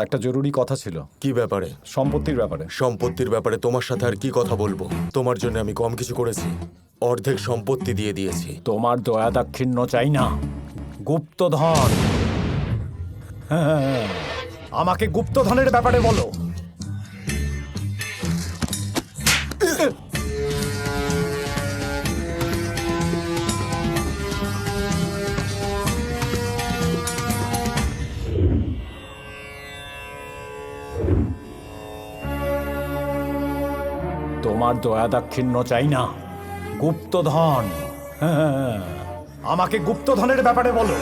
একটা জরুরি কথা ছিল। কি ব্যাপারে? সম্পত্তির ব্যাপারে। সম্পত্তির ব্যাপারে তোমার সাথে আর কি কথা বলবো? তোমার জন্য আমি কম কিছু করেছি? অর্ধেক সম্পত্তি দিয়ে দিয়েছি। তোমার দয়া দাক্ষিণ্য চাই না, গুপ্তধন। হ্যাঁ, আমাকে গুপ্তধনের ব্যাপারে বলো। তোমার দয়া দাক্ষিণ্য চাই না, গুপ্তধন। হ্যাঁ, আমাকে গুপ্তধনের ব্যাপারে বলো।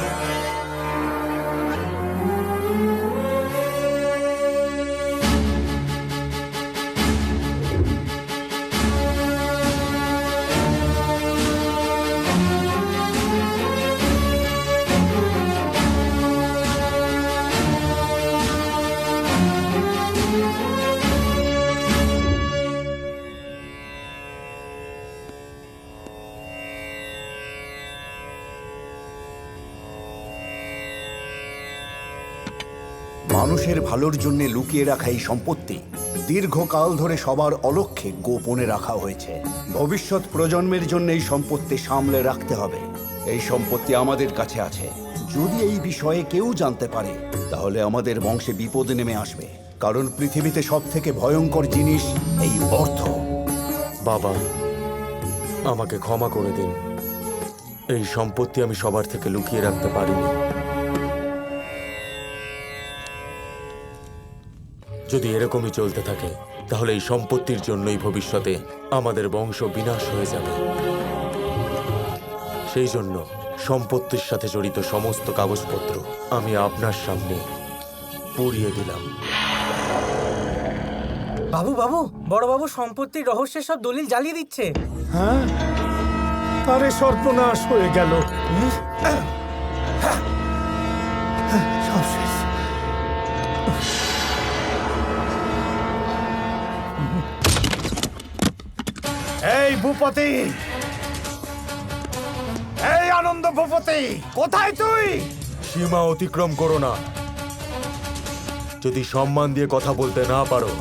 মানুষের ভালোর জন্য লুকিয়ে রাখা এই সম্পত্তি দীর্ঘকাল ধরে সবার অলক্ষ্যে গোপনে রাখা হয়েছে। ভবিষ্যৎ প্রজন্মের জন্য এই সম্পত্তি সামলে রাখতে হবে। এই সম্পত্তি আমাদের কাছে আছে। যদি এই বিষয়ে কেউ জানতে পারে তাহলে আমাদের বংশে বিপদ নেমে আসবে, কারণ পৃথিবীতে সব থেকে ভয়ঙ্কর জিনিস এই অর্থ। বাবা, আমাকে ক্ষমা করে দিন। এই সম্পত্তি আমি সবার থেকে লুকিয়ে রাখতে পারিনি। যদি এরকমই চলতে থাকে তাহলে এই সম্পত্তির জন্যই ভবিষ্যতে আমাদের বংশ বিনাশ হয়ে যাবে। সেই জন্য সম্পত্তির সাথে জড়িত সমস্ত কাগজপত্র আমি আপনার সামনে পুড়িয়ে দিলাম। বাবু বাবু, বড় বাবু সম্পত্তির রহস্যের সব দলিল জ্বালিয়ে দিচ্ছে। হ্যাঁ, আরে সর্বনাশ হয়ে গেল। সব শেষ। এই ভূপতি, এই আনন্দ ভূপতি, কোথায় তুই? সীমা অতিক্রম করো না। যদি সম্মান দিয়ে কথা বলতে না পারো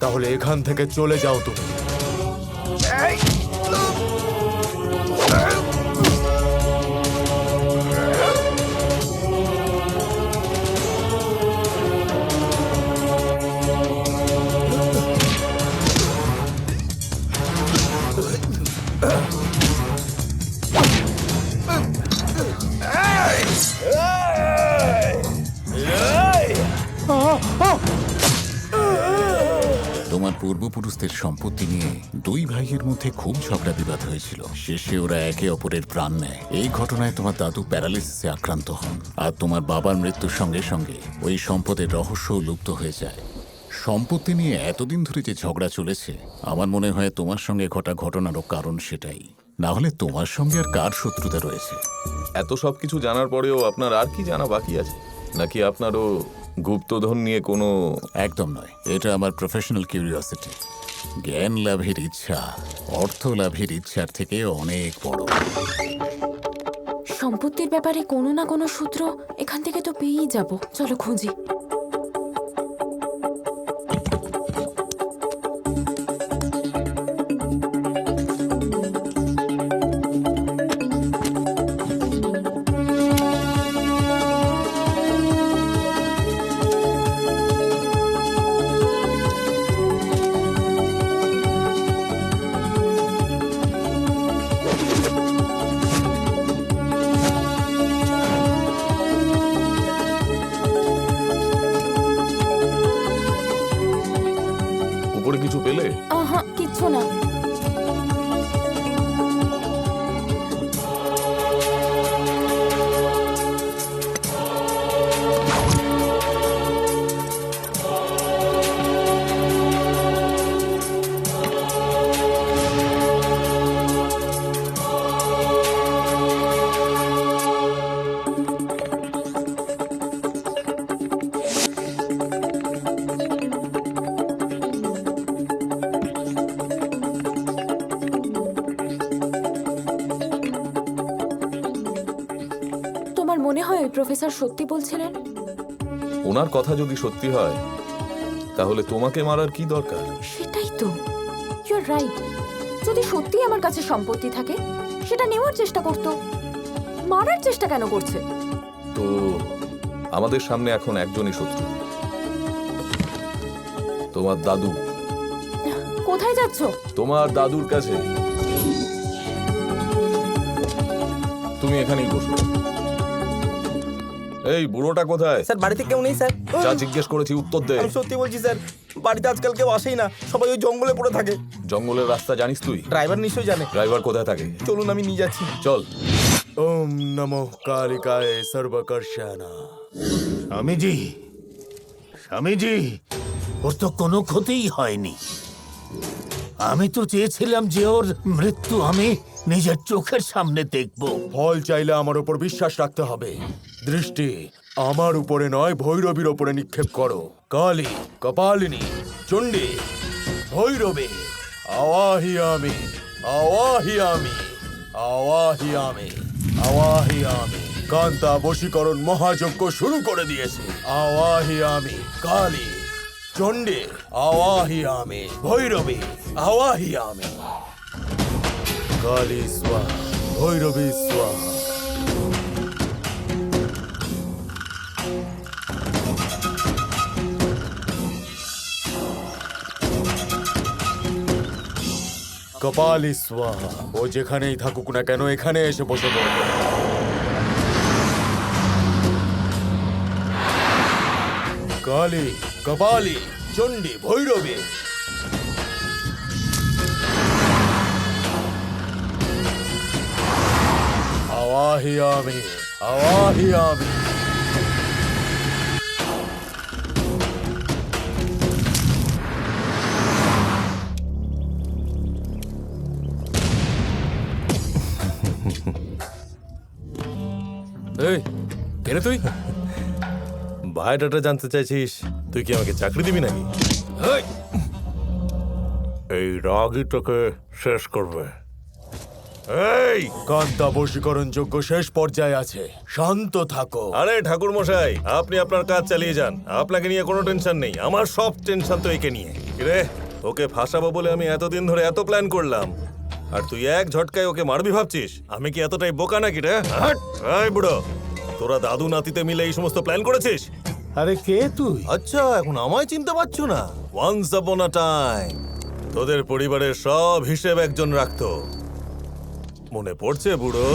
তাহলে এখান থেকে চলে যাও তুমি। এই তোমার পূর্বপুরুষদের সম্পত্তি নিয়ে দুই ভাইয়ের মধ্যে খুব ঝগড়া বিবাদ হয়েছিল। শেষে ওরা একে অপরের প্রাণ নেয়। এই ঘটনায় তোমার দাদু প্যারালিসিসে আক্রান্ত হন, আর তোমার বাবার মৃত্যুর সঙ্গে সঙ্গে ওই সম্পদের রহস্যও লুপ্ত হয়ে যায়। সম্পত্তি নিয়ে এতদিন ধরে যে ঝগড়া চলেছে, আমার মনে হয় তোমার সঙ্গে ঘটা ঘটনারও কারণ সেটাই। না হলে তোমার সঙ্গে আর কার শত্রুতা রয়েছে? এত সব কিছু জানার পরেও আপনার আর কি জানা বাকি আছে? নাকি আপনারও গুপ্তধন নিয়ে কোনো... একদম নয়, এটা আমার প্রফেশনাল কিউরিওসিটি। জ্ঞান লাভের ইচ্ছা অর্থ লাভের ইচ্ছার থেকে অনেক বড়। সম্পত্তির ব্যাপারে কোনো না কোনো সূত্র এখান থেকে তো পেয়েই যাব। চলো খুঁজি। উপরে কিছু পেলে? আহা, কিচ্ছু না। মনে হয় ওই প্রফেসর সত্যি বলছিলেন? ওনার কথা যদি সত্যি হয় তাহলে তোমাকে মারার কি দরকার? সেটাই তো, ইউর রাইট। যদি সত্যি আমার কাছে সম্পত্তি থাকে সেটা নেওয়ার চেষ্টা করতো, মারার চেষ্টা কেন করছে? তো আমাদের সামনে এখন একজনই শত্রু, তোমার দাদু। কোথায় যাচ্ছ? তোমার দাদুর কাছে। তুমি এখানেই বসো। এই বুড়োটা কোথায়? স্যার বাড়িতে কেউ নেই স্যার। যা জিজ্ঞেস করেছি উত্তর দে। আমি সত্যি বলছি স্যার, বাড়িতে আজকাল কেউ আসেই না, সবাই ওই জঙ্গলে পড়ে থাকে। জঙ্গলের রাস্তা জানিস তুই? ড্রাইভার নিশ্চয়ই জানে। ড্রাইভার কোথায় থাকে? চলুন আমি নিয়ে যাচ্ছি। চল। ওম নমঃ কালিকায় সর্বকর্ষাণা। স্বামীজি, স্বামীজি, ওর তো কোনো ক্ষতিই হয়নি। আমি তো চেয়েছিলাম যে ওর মৃত্যু আমি নিজের চোখের সামনে দেখব। ফল চাইলে আমার উপর বিশ্বাস রাখতে হবে। দৃষ্টি আমার উপরে নয়, ভৈরবীর উপরে নিক্ষেপ করো। কালী, কপালিনী, চণ্ডী, ভৈরবী, আওয়াহিয়ামি, আওয়াহিয়ামি, আওয়াহিয়ামি, আওয়াহিয়ামি। কান্তা বশীকরণ মহাযজ্ঞ শুরু করে দিয়েছে। আওয়াহিয়ামি, কালী, চণ্ডী, আওয়াহিয়ামি, ভৈরবী, আওয়াহিয়ামি। কালী স্বাহা, ভৈরবী স্বাহা। কপালী স্বাহা। ও যেখানেই থাকুক না কেন এখানে এসে বসে পড়বে। কালী, কপালী, চণ্ডী, ভৈরবী। আওয়াহিয়ামি, আওয়াহিয়ামি। এই কেন তুই বায়োডাটা জানতে চাইছিস? তুই কি আমাকে চাকরি দিবি নাকি? এই রাগই তোকে শেষ করবে। এই কান্তা বশীকরণ যজ্ঞ শেষ পর্যায়ে আছে, শান্ত থাকো। আরে ঠাকুর মশাই, আপনি আপনার কাজ চালিয়ে যান, আপনাকে নিয়ে কোনো টেনশন নেই। আমার সব টেনশন তো একে নিয়ে। রে ওকে ফাঁসাবো বলে আমি এতদিন ধরে এত প্ল্যান করলাম, আর তুই এক ঝটকায় ওকে মারবি ভাবছিস? আমি কি এতটাই বোকা নাকি রে? হাট! এই বুড়ো, তোরা দাদু নাতিতে মিলে এই সমস্ত প্ল্যান করেছিস? আরে কে তুই? আচ্ছা, এখন আমায় চিনতে পারছো না? ওয়ান্স আপন আ টাইম তোদের পরিবারের সব হিসেব একজন রাখতো, মনে পড়ছে বুড়ো?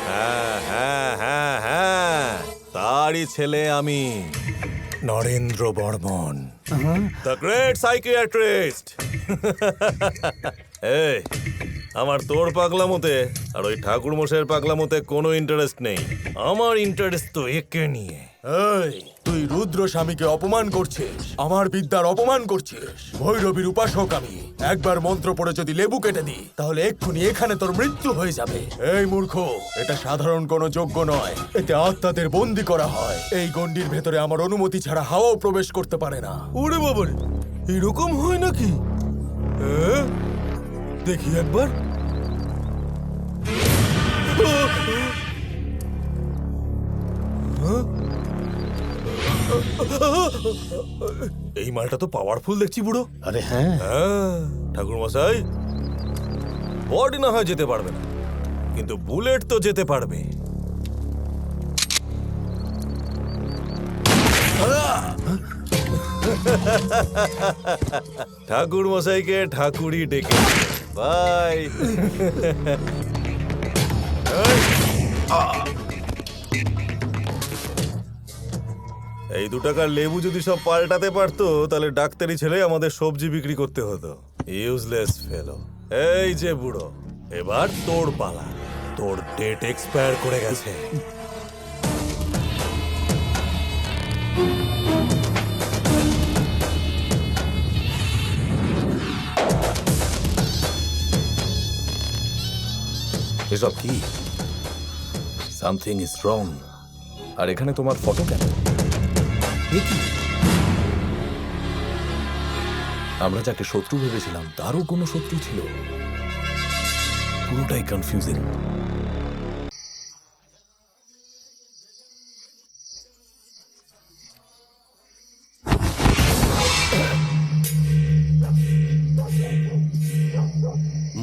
হ্যাঁ হ্যাঁ হ্যাঁ হ্যাঁ, তারই ছেলে আমি, Narendra Barman, the great psychiatrist. এই আমার তোর পাগলামোতে আর ওই ঠাকুর মশাইয়ের পাগলামোতে কোনো ইন্টারেস্ট নেই। আমার ইন্টারেস্ট তো একে নিয়ে। এই তুই রুদ্র স্বামীকে অপমান করছিস, আমার বিদ্যার অপমান করছিস। ভৈরবীর উপাসক আমি। একবার মন্ত্র পড়ে যদি লেবু কেটে দিই তাহলে এক্ষুনি এখানে তোর মৃত্যু হয়ে যাবে। এই মূর্খ, এটা সাধারণ কোনো যজ্ঞ নয়, এতে আত্মাদের বন্দী করা হয়। এই গণ্ডির ভেতরে আমার অনুমতি ছাড়া হাওয়াও প্রবেশ করতে পারে না। ওরে বাবারে, এরকম হয় নাকি? দেখি একবার। এই মালটা তো পাওয়ারফুল দেখছি বুড়ো। আরে হ্যাঁ, ঠাকুর মশাই, বডি না হয় যেতে পারবে না, কিন্তু বুলেট তো যেতে পারবে। ঠাকুর মশাইকে ঠাকুরই ডেকে বাই। এই 2 টাকার লেবু যদি সব পাল্টাতে পারতো তাহলে ডাক্তারি ছেলে আমাদের সবজি বিক্রি করতে হতো। ইউজলেস ফেলো। এই যে বুড়ো, এবার তোর পালা। তোর ডেট এক্সপায়ার করে গেছে। এসব কি? Something is wrong. আর এখানে তোমার ফটো কেন? এ কি? আমরা যাকে শত্রু ভেবেছিলাম তারও কোনো শত্রু ছিল। পুরোটাই কনফিউজিং।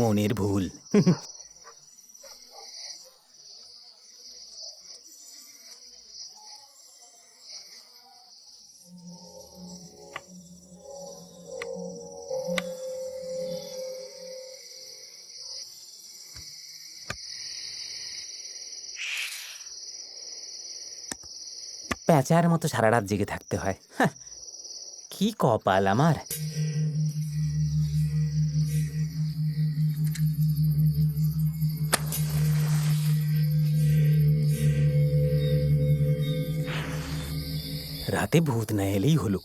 মনের ভুল। প্যাঁচার মতো সারা রাত জেগে থাকতে হয়। হাহ, কি কপাল আমার। রাতে ভূত না এলেই হলো।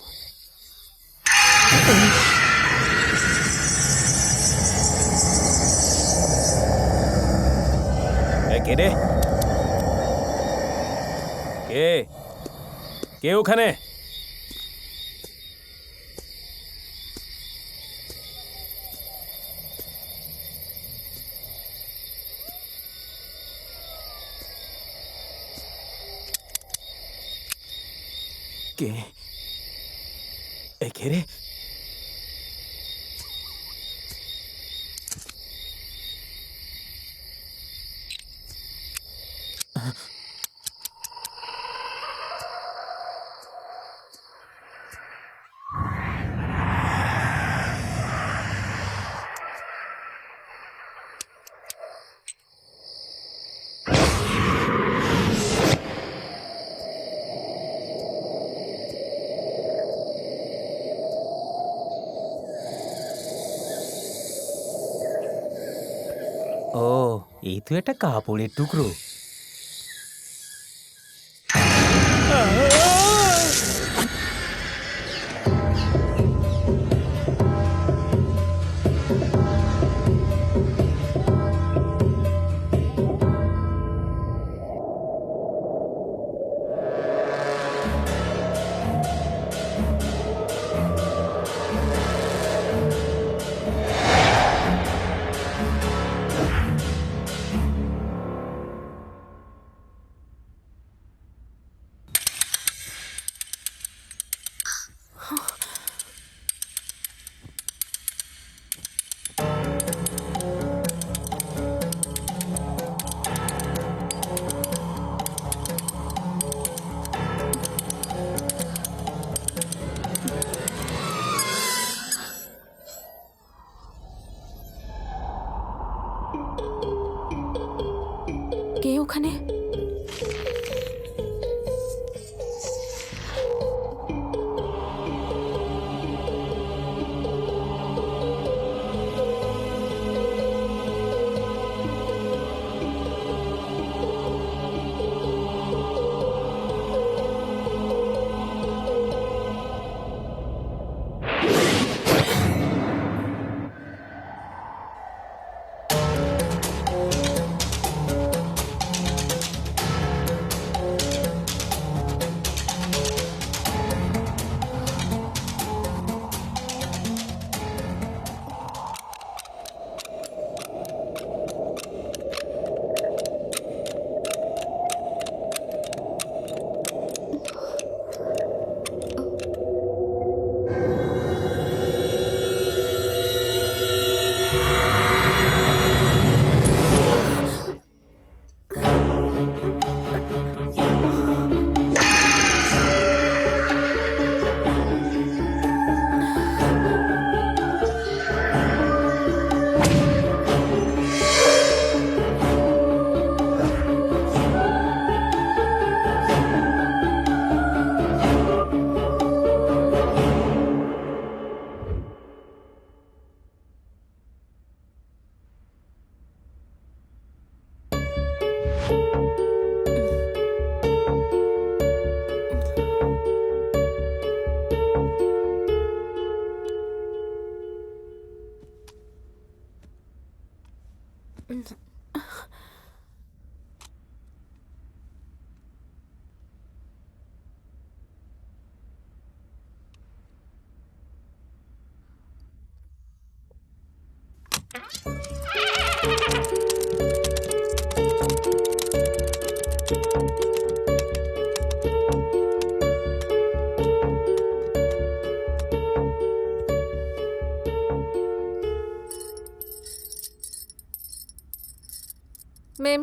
কে রে? কে কে ওখানে? কে কে রে? ও, এই তো একটা কাপড়ের টুকরো। কে ওখানে?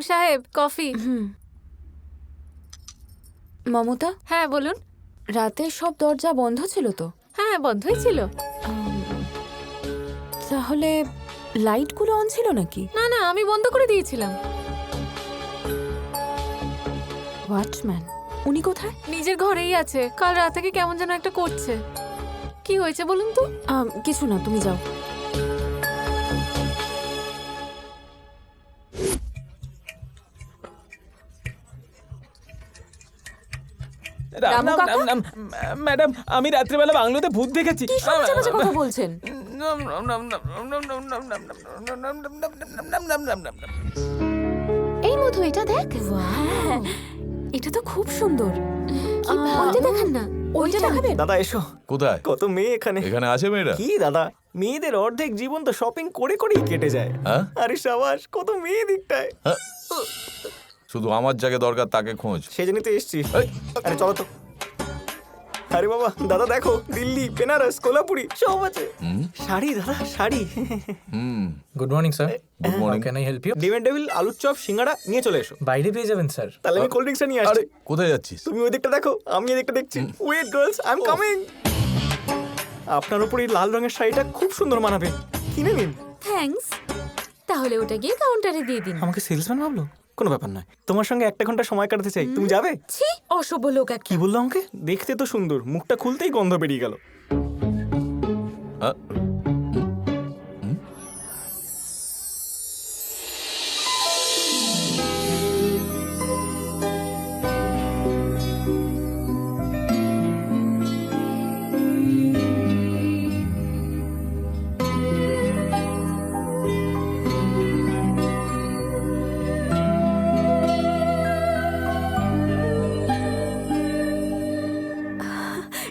সাহেব কফি। মমতা, হ্যাঁ বলুন। রাতে সব দরজা বন্ধ ছিল তো? হ্যাঁ বন্ধই ছিল। তাহলে লাইটগুলো অন ছিল নাকি? না না, আমি বন্ধ করে দিয়েছিলাম। ওয়াচম্যান উনি কোথায়? নিজের ঘরেই আছে, কাল রাত থেকে কেমন যেন একটা করছে। কি হয়েছে বলুন তো? কিছু না, তুমি যাও। রামু কাকা? ম্যাডাম, আমি রাত্রিবেলা বাংলোতে ভূত দেখেছি। কি সমাজে বাজে কথা বলছেন? এই মধু, এটা দেখ। হ্যাঁ, এটা তো খুব সুন্দর। ওইটা দেখান না। ওইটা দেখাবেন? দাদা এসো, কোথায়? কত মেয়ে এখানে। এখানে আছে মেয়েরা? কি দাদা, মেয়েদের অর্ধেক জীবন তো শপিং করে করেই কেটে যায়। হ্যাঁ? আরে সাবাস, কত মেয়ে দিকটায়। শুধু আমার জায়গায় দরকার তাকে খোঁজ। সেই জন্যই তো এসছি। আরে চলো তো। আরে বাবা, দাদা দেখো, দিল্লি, বেনারস, কোলাপুরি সব আছে। শাড়ি দাদা, sari. Good morning sir. Good morning. Can I help you? ডিম এন্ড ডেভিল, আলুর চপ, সিঙ্গাড়া নিয়ে চলে এসো। বাইরে পেয়ে যাবেন স্যার। তাহলে আমি কোল্ড ড্রিঙ্কসটা নিয়ে আরে আসছি। কোথায় যাচ্ছিস? তুমি ওই দিকটা দেখো, আমি এই দিকটা দেখছি। Wait girls, I am coming. আপনার উপর এই লাল রঙের শাড়িটা খুব সুন্দর মানাবে, কিনে নিন। থ্যাঙ্কস। তাহলে ওটা গিয়ে কাউন্টারে দিয়ে দিন। আমাকে সেলসম্যান ভাবলো? কোনো ব্যাপার নয়, তোমার সঙ্গে 1 ঘন্টা সময় কাটাতে চাই। তুমি যাবে? ছি, অসভ্য লোক একটা। কি বললো আমাকে? দেখতে তো সুন্দর, মুখটা খুলতেই গন্ধ বেরিয়ে গেল।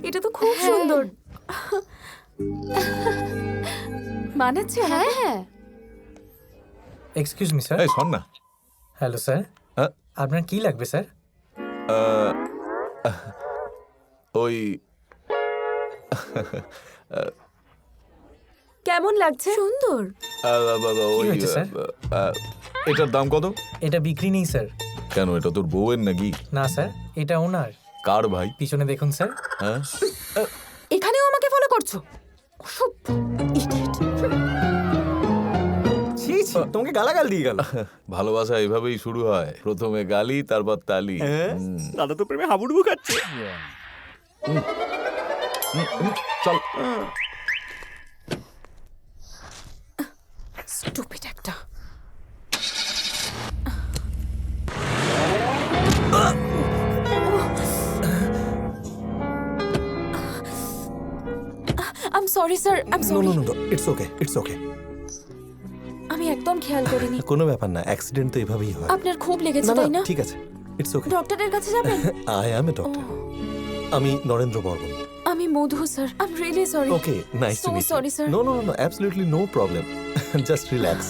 এটা তো খুব সুন্দর। মানাচ্ছে? হ্যাঁ হ্যাঁ। Excuse me sir. এই শোন না। Hello sir. হ্যাঁ? আপনার কি লাগবে স্যার? ওই কেমন লাগছে? সুন্দর। ওই হয়েছে, স্যার? এটার দাম কত? এটা বিক্রি নেই স্যার। কেন, এটা তোর বউয়ের নাকি? না স্যার, এটা ওনার। কার ভাই? পিছনে দেখুন স্যার। হ্যাঁ? এখানেও আমাকে ফলো করছো? অসভ্য, idiot। ছি ছি, তোমাকে গালাগাল দিয়ে গেল। ভালোবাসা এভাবেই শুরু হয়, প্রথমে গালি, তারপর তালি। দাদা তো প্রেমে হাবুডুবু খাচ্ছে। চল। স্টুপিড একটা। I'm sorry sir, I'm sorry. It's okay, it's okay. আমি একদম খেয়াল করিনি। কোনো ব্যাপার না, অ্যাক্সিডেন্ট তো এভাবেই হয়। আপনার খুব লেগেছে তাই না? ঠিক আছে, ইটস ওকে। ডক্টরের কাছে যাবেন? I am a doctor. আমি নরেন্দ্র বর্মন। আমি Madhu sir. I'm really sorry. Okay, nice to So meet sorry, sir. No no no, absolutely no problem. Just relax.